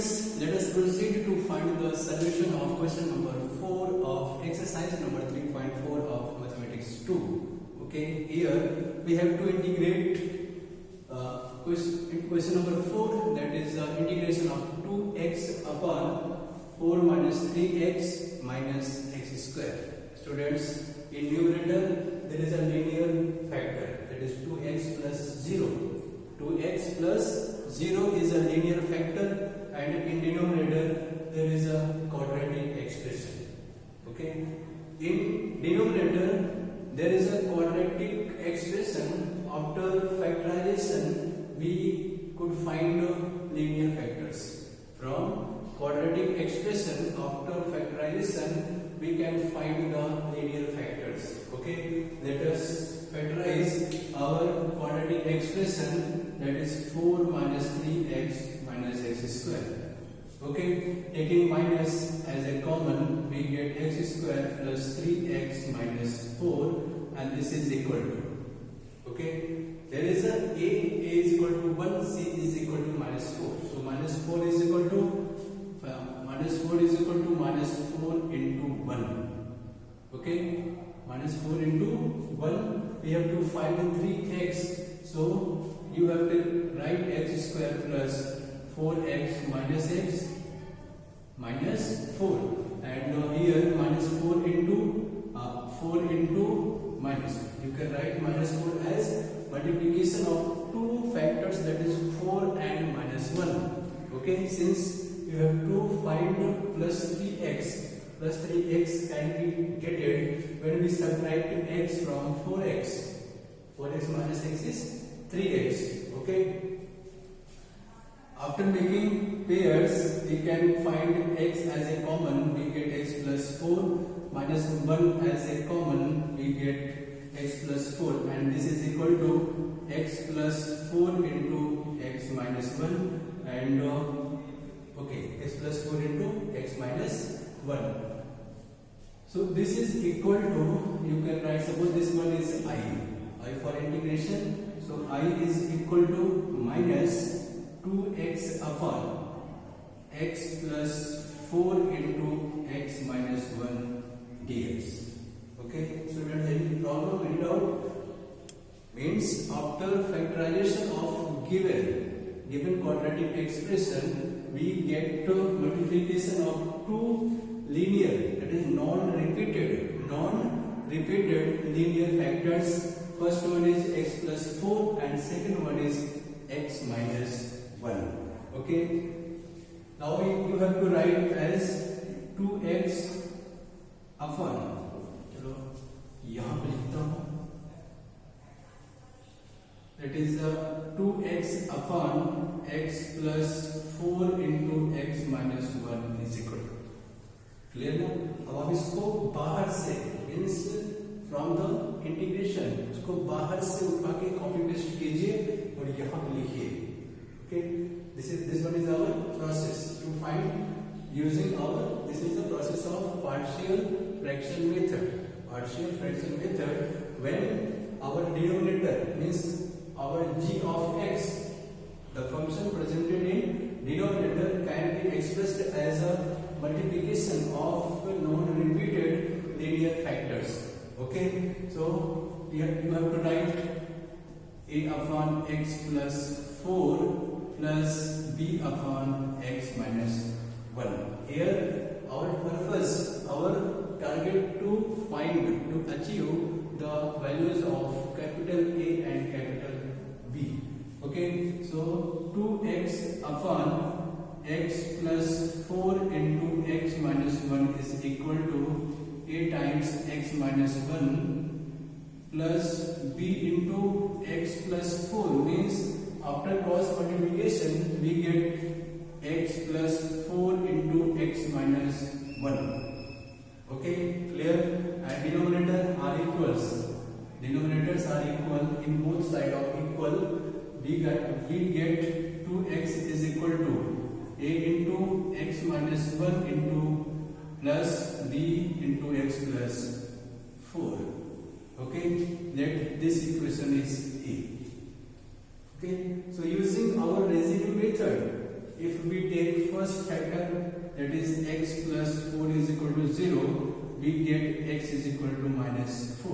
students, let us proceed to find the solution of question number 4 of exercise number 3.4 of mathematics 2. Okay, here we have to integrate question number 4, that is integration of 2x upon 4 minus 3x minus x square. Students, in numerator there is a linear factor, that is 2x plus 0. 2x plus 0 is a linear factor, and in denominator there is a quadratic expression. Okay, in denominator there is a quadratic expression. After factorization we could find linear factors. From quadratic expression after factorization we can find the linear factors. Okay, let us factorize our quadratic expression, that is 4 minus 3x minus x square. Okay, taking minus as a common, we get x square plus 3x minus 4, and this is equal to. Okay, there is a is equal to 1, c is equal to minus 4. So minus 4 is equal to minus 4 is equal to minus 4 into 1. Okay, minus 4 into 1. We have to find 3x. So you have to write x square plus 4x minus x minus 4, and here minus 4 into minus. You can write minus 4 as multiplication of two factors, that is 4 and minus 1. Okay, since you have to find plus 3x can be getted when we subtract x from 4x. 4x minus x is 3x. Okay, after making pairs we can find x as a common, we get x plus 4, minus 1 as a common, we get x plus 4, and this is equal to x plus 4 into x minus 1, and okay, x plus 4 into x minus 1. So this is equal to, you can write, suppose this one is I for integration. So I is equal to minus 2x upon x plus 4 into x minus 1 dx. Okay, so we have any problem, any doubt? Means after factorization of given quadratic expression, we get multiplication of two linear, that is non-repeated linear factors. First one is x plus 4 and second one is x minus 1. Okay, now you have to write as 2x upon, चलो यहाँ पे लिखता हूँ, that is 2x upon x plus 4 into x minus 1 is equal to. Clear ना? अब आप इसको बाहर से, मीन्स फ्रॉम द इंटीग्रेशन, उसको बाहर से उठा के कॉपी पेस्ट कीजिए और यहाँ पे लिखिए. Okay, this one is our process to find using this is the process of partial fraction method. Partial fraction method, when our denominator means our g of x, the function presented in denominator can be expressed as a multiplication of non-repeated linear factors. Okay, so you have to write a upon x plus 4 plus b upon x minus 1. Here our purpose, our target to find, to achieve the values of capital A and capital B. Okay, so 2x upon x plus 4 into x minus 1 is equal to a times x minus 1 plus b into x plus 4, means after cross multiplication we get x plus 4 into x minus 1. Okay, clear? And denominator are equals. Denominators are equal in both sides of equal. We get 2x is equal to a into x minus 1 into plus b into x plus 4. Okay, that this equation is A. Okay, so using our residue method, if we take first factor, that is x plus 4 is equal to 0, we get x is equal to minus 4.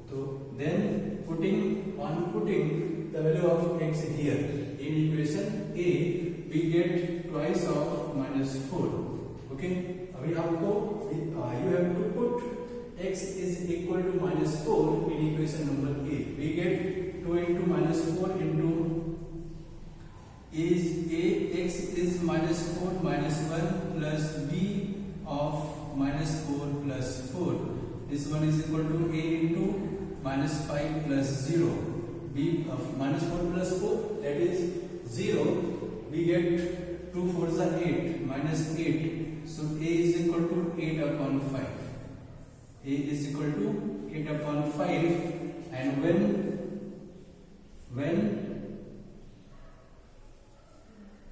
So then putting the value of x here in equation A, we get twice of minus 4. Okay, अभी आपको you have to put x is equal to minus 4 in equation number A. We get 2 into minus 4 into x is minus 4 minus 1 plus b of minus 4 plus 4. This one is equal to a into minus 5 plus 0. b of minus 4 plus 4, that is 0. We get 2 4s are 8 minus 8. So a is equal to 8 upon 5. A is equal to 8 upon 5. And when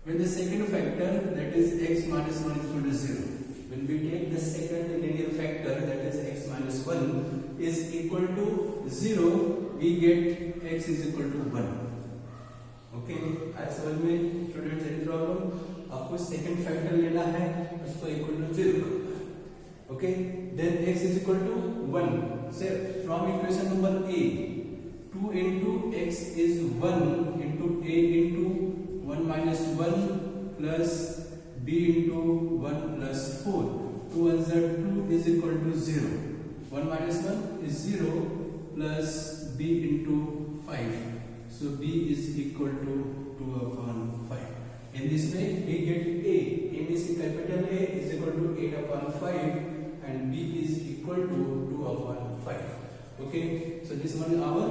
the second factor, that is x minus 1 is equal to 0, when we take the second linear factor, that is x minus 1 is equal to 0, we get x is equal to 1. Okay, आज समझ में students any problem? आपको second factor लेना है, उसको equal to 0 करना है. Okay, then x is equal to 1. So from equation number A, 2 into x is 1 into a into 1 minus 1 plus b into 1 plus 4. 2 1s are 2 is equal to 0. 1 minus 1 is 0 plus b into 5. So b is equal to 2 upon 5. In this way we get a. In this capital A is equal to 8 upon 5 and b is equal to 2 upon 5. Okay, so this one is our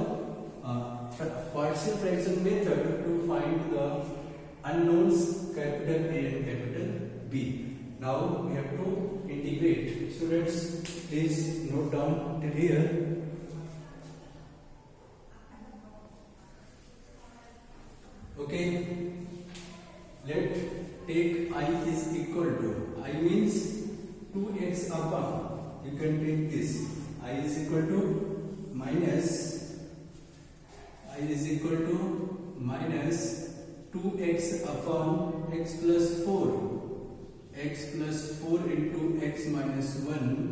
partial fraction method to find the unknowns capital A and capital B. Now we have to integrate. Students, please note down till here. Okay, let take I is equal to, I means 2x upon, you can take this, I is equal to minus 2x upon x plus 4, x plus 4 into x minus 1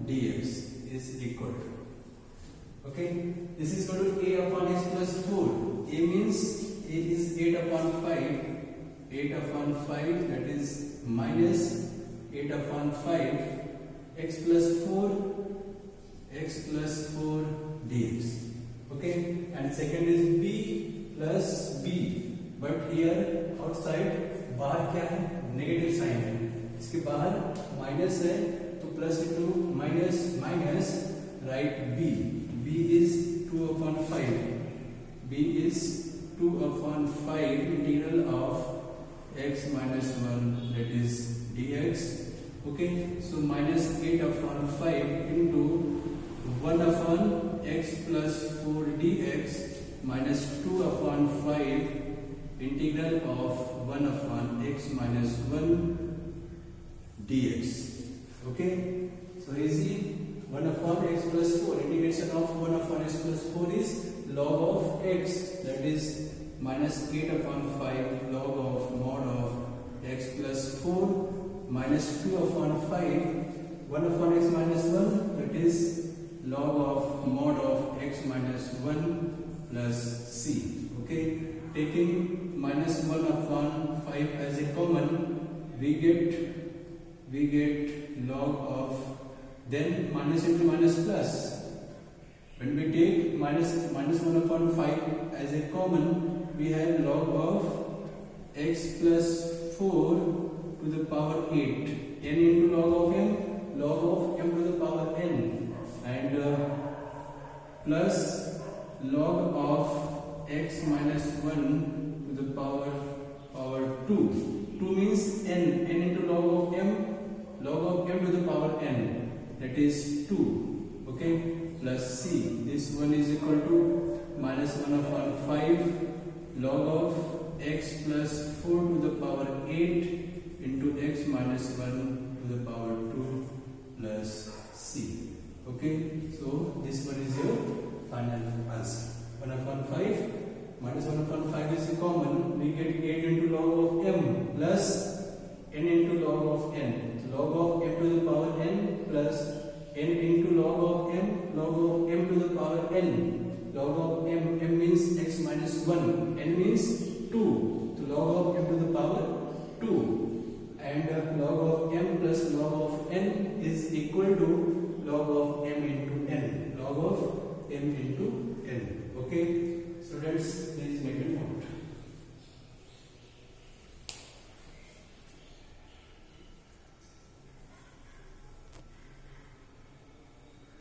dx is equal to. Okay, this is equal to a upon x plus 4. A means a is 8 upon 5. 8 upon 5, that is minus 8 upon 5 x plus 4 dx. Okay, and second is b plus b, but here outside बाहर क्या है? Negative sign है. इसके बाहर minus है, तो plus into minus minus, right b. b is 2 upon 5. b is 2 upon 5 integral of x minus 1, that is dx. Okay, so minus 8 upon 5 into 1 upon x plus 4 dx minus 2 upon 5 integral of 1 upon x minus 1 dx. Okay, so easy. 1 upon x plus 4, integration of 1 upon x plus 4 is log of x, that is minus 8 upon 5 log of mod of x plus 4 minus 2 upon 5, 1 upon x minus 1, that is log of mod of x minus 1 plus c. Okay, taking minus 1 upon 5 as a common, we get log of, then minus into minus plus. When we take minus 1 upon 5 as a common, we have log of x plus 4 to the power 8. N into log of m to the power n, and plus log of x minus 1 to the power 2. 2 means n into log of m to the power n, that is 2. Okay, plus c. This one is equal to minus 1 upon 5 log of x plus 4 to the power 8 into x minus 1 to the power 2 plus c. Okay, so this one is your final answer. 1 upon 5 minus 1 upon 5 is common, we get 8 into log of m plus n into log of n. So log of m to the power n plus n into log of m to the power n. Log of m means x minus 1, n means 2. So log of m to the power 2. And log of m plus log of n is equal to log of m into n. Log of m into n. Okay, students, please make it note.